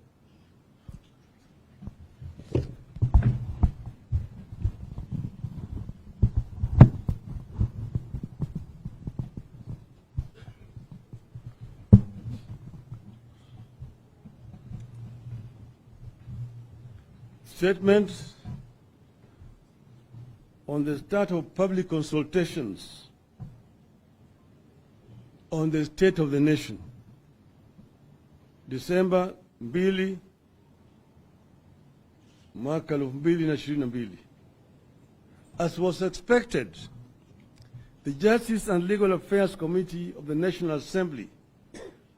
Statement on the start of public consultations on the state of the nation, December 2, mwaka 2022. As was expected, the Justice and Legal Affairs Committee of the National Assembly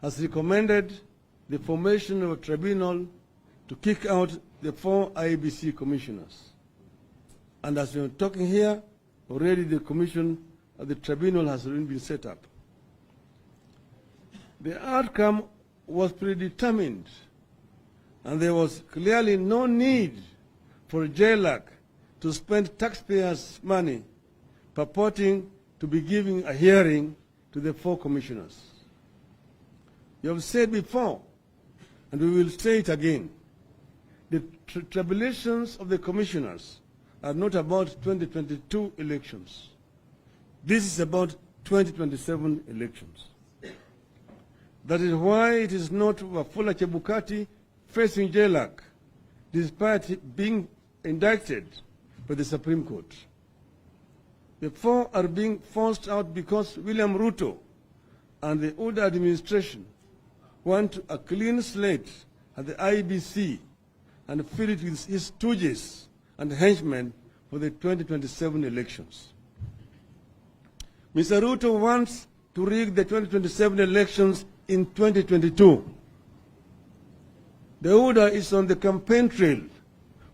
has recommended the formation of a tribunal to kick out the 4 IEBC commissioners. And as we are talking here, already the commission of the tribunal has already been set up. The outcome was predetermined, and there was clearly no need for JLAC to spend taxpayers' money purporting to be giving a hearing to the 4 commissioners. You have said before, and we will say it again, the tribulations of the commissioners are not about 2022 elections. This is about 2027 elections. That is why it is not Wafula Chebukati facing JLAC, despite being indicted by the Supreme Court. The 4 are being forced out because William Ruto and the old administration want a clean slate at the IEBC and fill it with his stooges and henchmen for the 2027 elections. Mr. Ruto wants to rig the 2027 elections in 2022. The order is on the campaign trail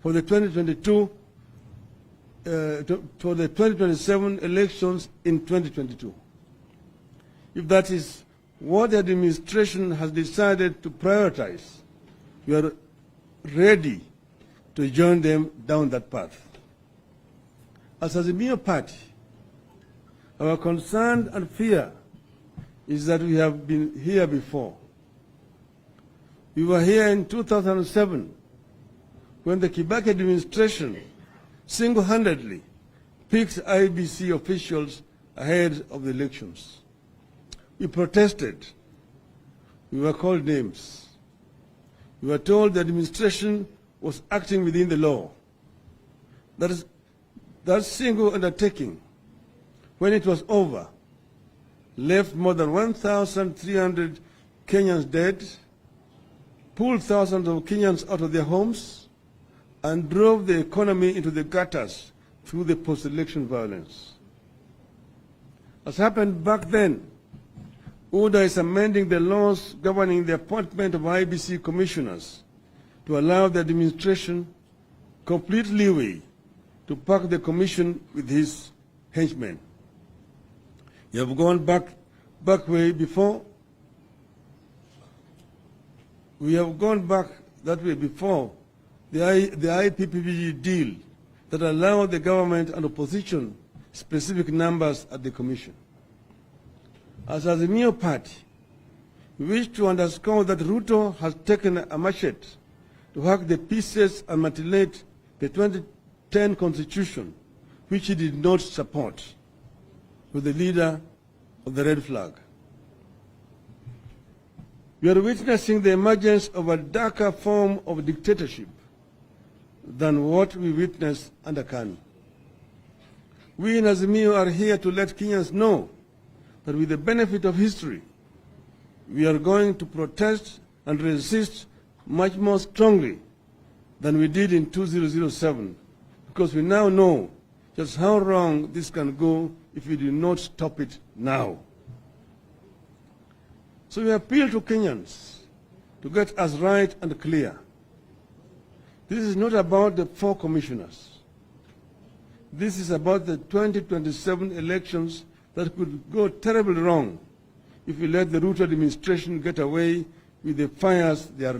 for the 2027 elections in 2022. If that is what the administration has decided to prioritize, we are ready to join them down that path. As Azimio Party, our concern and fear is that we have been here before. We were here in 2007 when the Kibaki administration single-handedly picked IEBC officials ahead of the elections. We protested. We were called names. We were told the administration was acting within the law. That single undertaking, when it was over, left more than 1,300 Kenyans dead, pulled thousands of Kenyans out of their homes, and drove the economy into the gutters through the post-election violence. As happened back then, UDA is amending the laws governing the appointment of IEBC commissioners to allow the administration complete leeway to pack the commission with his henchmen. You have gone back way before. We have gone back that way before the IPPG deal that allowed the government and opposition specific numbers at the commission. As Azimio Party, we wish to underscore that Ruto has taken a machete to hack the pieces and mutilate the 2010 constitution, which he did not support, with the leader of the red flag. We are witnessing the emergence of a darker form of dictatorship than what we witnessed under KANU. We in Azimio are here to let Kenyans know that with the benefit of history, we are going to protest and resist much more strongly than we did in 2007, because we now know just how wrong this can go if we do not stop it now. So we appeal to Kenyans to get us right and clear. This is not about the 4 commissioners. This is about the 2027 elections that could go terribly wrong if we let the Ruto administration get away with the fires they are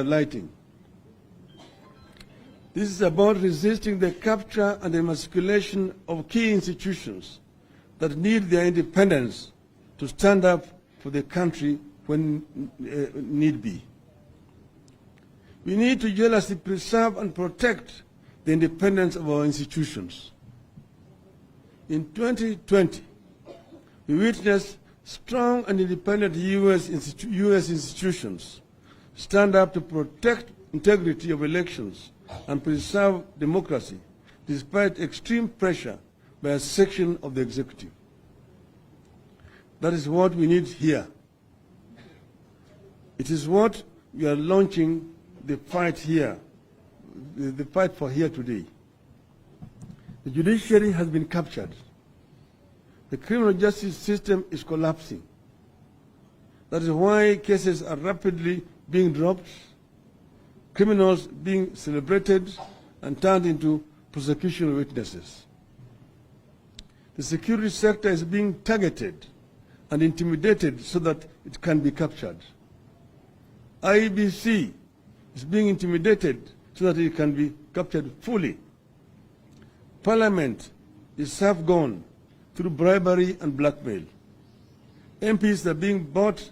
lighting. This is about resisting the capture and emasculation of key institutions that need their independence to stand up for the country when need be. We need to jealously preserve and protect the independence of our institutions. In 2020, we witnessed strong and independent US institutions stand up to protect integrity of elections and preserve democracy despite extreme pressure by a section of the executive. That is what we need here. It is what we are launching the fight here, the fight for here today. The judiciary has been captured. The criminal justice system is collapsing. That is why cases are rapidly being dropped, criminals being celebrated and turned into prosecution witnesses. The security sector is being targeted and intimidated so that it can be captured. IEBC is being intimidated so that it can be captured fully. Parliament is half gone through bribery and blackmail. MPs are being bought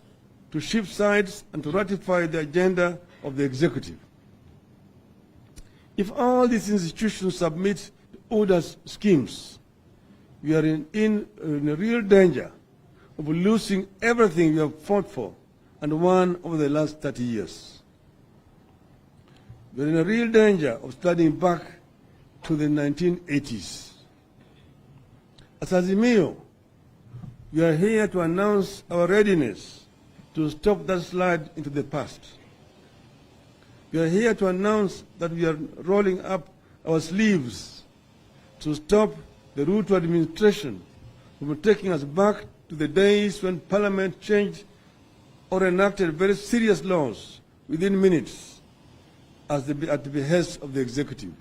to shift sides and to ratify the agenda of the executive. If all these institutions submit orders schemes, we are in a real danger of losing everything we have fought for and won over the last 30 years. We are in a real danger of starting back to the 1980s. As Azimio, we are here to announce our readiness to stop that slide into the past. We are here to announce that we are rolling up our sleeves to stop the Ruto administration from taking us back to the days when Parliament changed or enacted very serious laws within minutes at the behest of the executive.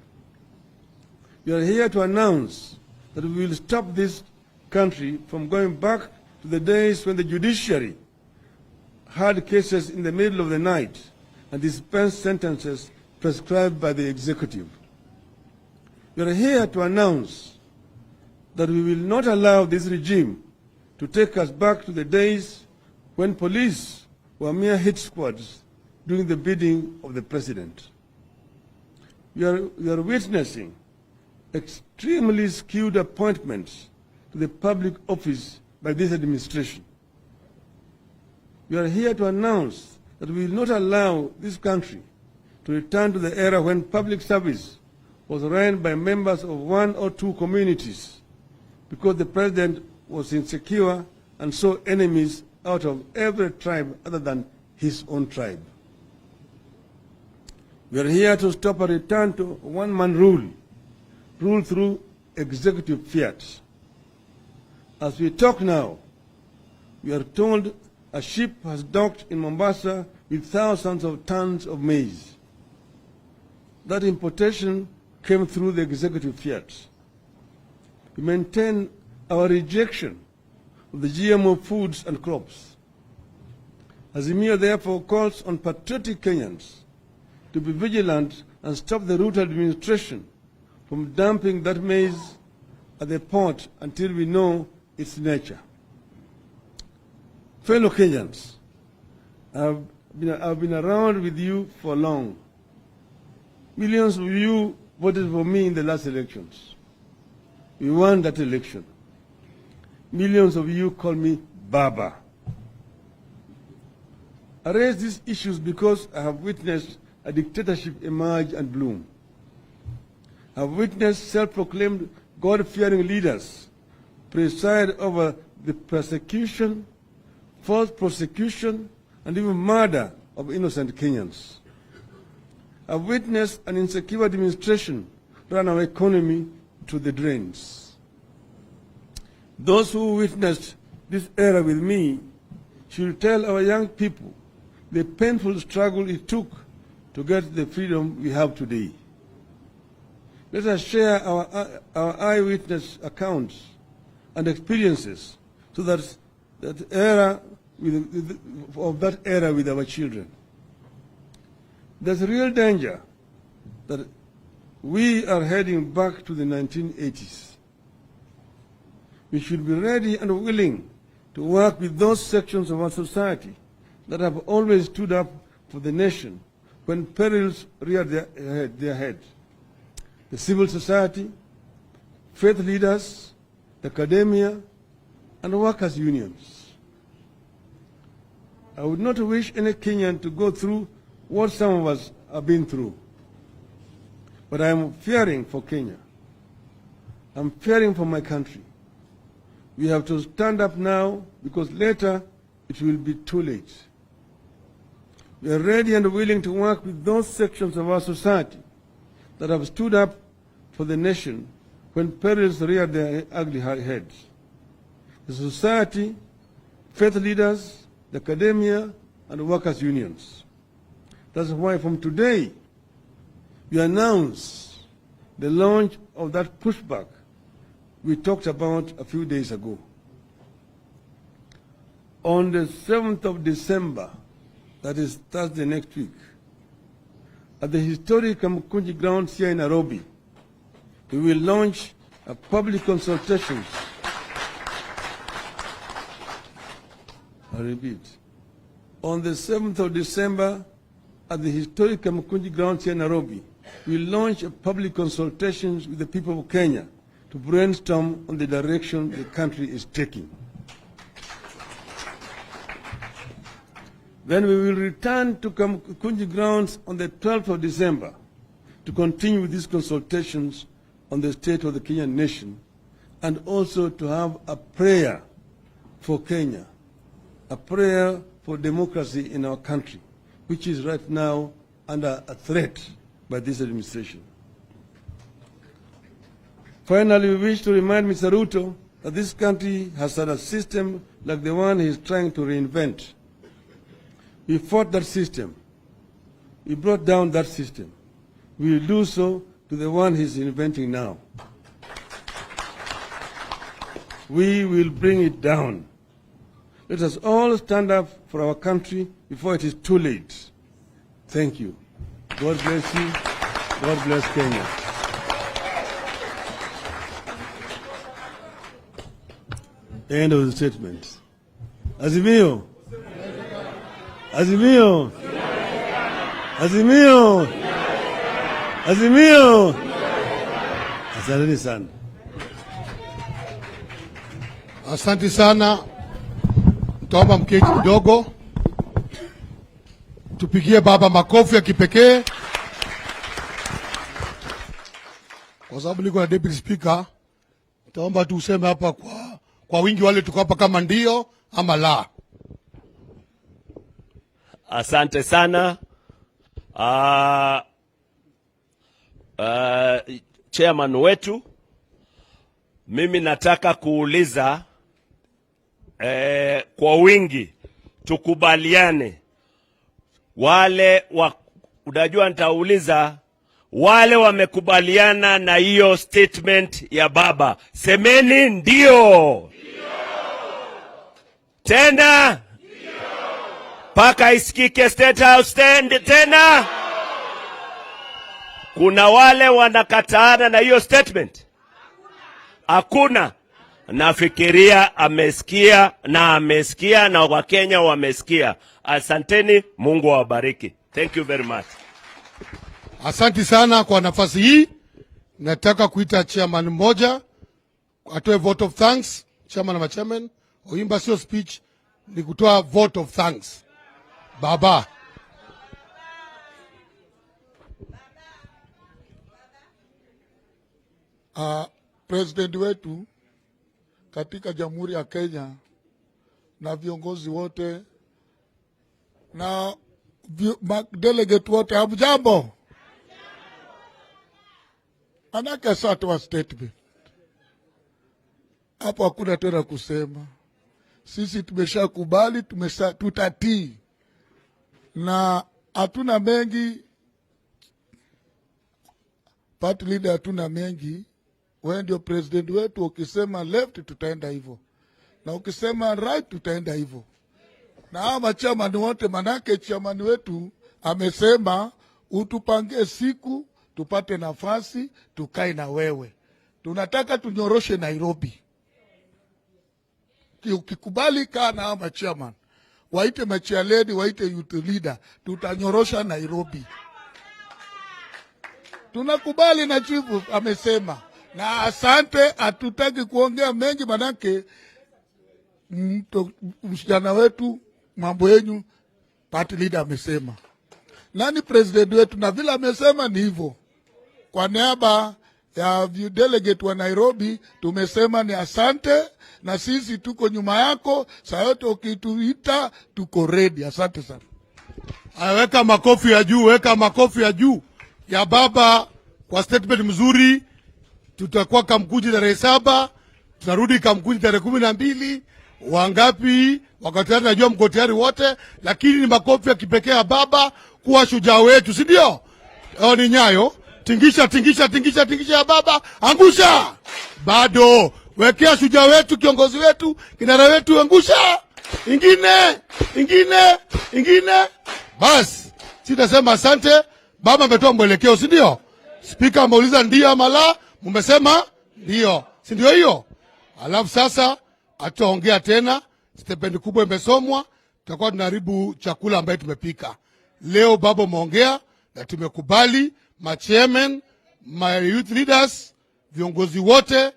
We are here to announce that we will stop this country from going back to the days when the judiciary had cases in the middle of the night and dispensed sentences prescribed by the executive. We are here to announce that we will not allow this regime to take us back to the days when police were mere hit squads doing the bidding of the president. We are witnessing extremely skewed appointments to the public office by this administration. We are here to announce that we will not allow this country to return to the era when public service was run by members of 1 or 2 communities because the president was insecure and saw enemies out of every tribe other than his own tribe. We are here to stop a return to one-man rule through executive fiat. As we talk now, we are told a ship has docked in Mombasa with thousands of tons of maize. That importation came through the executive fiat. We maintain our rejection of the GMO foods and crops. Azimio therefore calls on patriotic Kenyans to be vigilant and stop the Ruto administration from dumping that maize at the port until we know its nature. Fellow Kenyans, I've been around with you for long. Millions of you voted for me in the last elections. We won that election. Millions of you call me Baba. I raise these issues because I have witnessed a dictatorship emerge and bloom. I have witnessed self-proclaimed God-fearing leaders preside over the persecution, false prosecution, and even murder of innocent Kenyans. I have witnessed an insecure administration run our economy to the drains. Those who witnessed this era with me should tell our young people the painful struggle it took to get the freedom we have today. Let us share our eyewitness accounts and experiences so that that era with our children. There's a real danger that we are heading back to the 1980s. We should be ready and willing to work with those sections of our society that have always stood up for the nation when perils reared their head. The civil society, faith leaders, the academia, and workers' unions. I would not wish any Kenyan to go through what some of us have been through. But I am fearing for Kenya. I'm fearing for my country. We have to stand up now because later it will be too late. We are ready and willing to work with those sections of our society that have stood up for the nation when perils reared their ugly heads. The society, faith leaders, the academia, and workers' unions. That's why from today, we announce the launch of that pushback we talked about a few days ago. On the 7th of December, that is Thursday next week, at the historic Kamukunji Grounds here in Nairobi, we will launch a public consultation. I repeat. On the 7th of December, at the historic Kamukunji Grounds here in Nairobi, we will launch a public consultation with the people of Kenya to brainstorm on the direction the country is taking. Then we will return to Kamukunji Grounds on the 12th of December to continue with these consultations on the state of the Kenyan nation and also to have a prayer for Kenya, a prayer for democracy in our country, which is right now under a threat by this administration. Finally, we wish to remind Mr. Ruto that this country has had a system like the one he is trying to reinvent. We fought that system. We brought down that system. We will do so to the one he's inventing now. We will bring it down. Let us all stand up for our country before it is too late. Thank you. God bless you. God bless Kenya. End of the statement. Azimio. Azimio. Azimio. Azimio. Asante sana. Asante sana. Mtaomba mketi kidogo. Tupigie baba makofi ya kipekee. Kwa sababu niko na deputy speaker, mtaomba tu useme hapa kwa wingi wale tuko hapa kama ndio ama la. Asante sana. Chairman wetu, mimi nataka kuuliza kwa wingi tukubaliane. Unajua nitauliza wale wamekubaliana na hiyo statement ya baba. Semeni ndio. Tena paka isikike State House tena. Kuna wale wanakataana na hiyo statement? Hakuna. Nafikiria amesikia na Wakenya wamesikia. Asanteni, Mungu awabariki. Thank you very much. Asante sana kwa nafasi hii. Nataka kuita chairman mmoja atoe vote of thanks. Chairman na chairman, oimba sio speech, ni kutoa vote of thanks. Baba. President wetu katika Jamhuri ya Kenya na viongozi wote na delegate wote, hamjambo? Anake satoa statement hapo, hakuna tena kusema. Sisi tumeshakubali, tutatii na hatuna mengi. Party leader hatuna mengi. Wewe ndio president wetu, ukisema left tutaenda hivyo, na ukisema right tutaenda hivyo. Na hawa chairman wote, manake chairman wetu amesema utupangie siku tupate nafasi tukae na wewe. Tunataka tunyoroshe Nairobi. Ukikubali kaa na hawa chairman, waite machair lady, waite youth leader, tutanyorosha Nairobi. Tunakubali na chifu amesema. Na asante, hatutaki kuongea mengi manake msichana wetu mambo yenu party leader amesema. Nani president wetu, na vile amesema ni hivyo. Kwa niaba ya delegate wa Nairobi tumesema ni asante, na sisi tuko nyuma yako. Saa yote ukituita tuko ready. Asante sana. Weka makofi ya juu, weka makofi ya juu ya baba kwa statement mzuri. Tutakuwa Kamukunji tarehe 7, tunarudi Kamukunji tarehe 12. Wangapi wako tayari? Najua mko tayari wote, lakini ni makofi ya kipekee ya baba kuwa shujaa wetu, si ndio? Ni nyayo. Tingisha, tingisha, tingisha, tingisha ya baba. Angusha. Bado. Wekea shujaa wetu, kiongozi wetu, kinara wetu, angusha. Ingine, ingine, ingine. Bas, sitasema asante. Baba ametoa mwelekeo, si ndio? Speaker ameuliza ndio ama la, mmesema ndio. Si ndio hiyo? Alafu sasa ataongea tena, stipend kubwa imesomwa, tutakuwa tunaharibu chakula ambaye tumepika. Leo baba umeongea na tumekubali, chairman, my youth leaders, viongozi wote,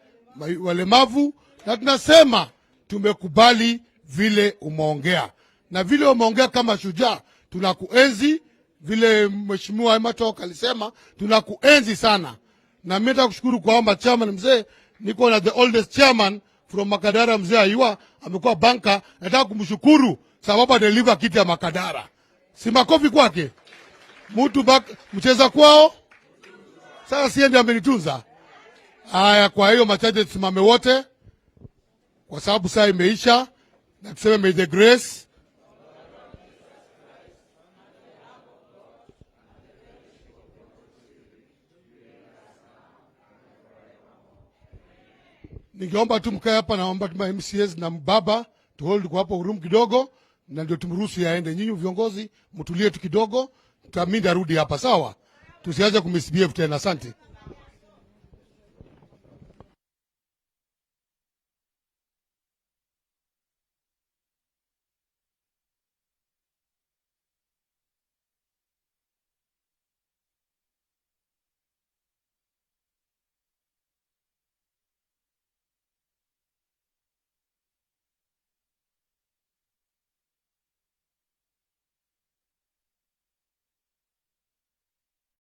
walemavu, na tunasema tumekubali vile umeongea. Na vile umeongea kama shujaa, tunakuenzi. Vile mheshimiwa Ematoka alisema, tunakuenzi sana. Na mimi nataka kushukuru kwa chairman mzee, niko na the oldest chairman from Makadara, mzee Ayua, amekuwa banka. Nataka kumshukuru sababu deliver kiti ya Makadara. Si makofi kwake. Mtu mcheza kwao. Sasa siende amenitunza. Haya, kwa hiyo machache tusimame wote, kwa sababu saa imeisha, na tuseme may the grace ningeomba tu mkae hapa, naomba tu MCAs na baba tu hold kwa hapo room kidogo, na ndio tumruhusu yaende. Nyinyi viongozi mtulie tu kidogo, tutaminda rudi hapa, sawa? Tusianze kumisbehave tena. Asante.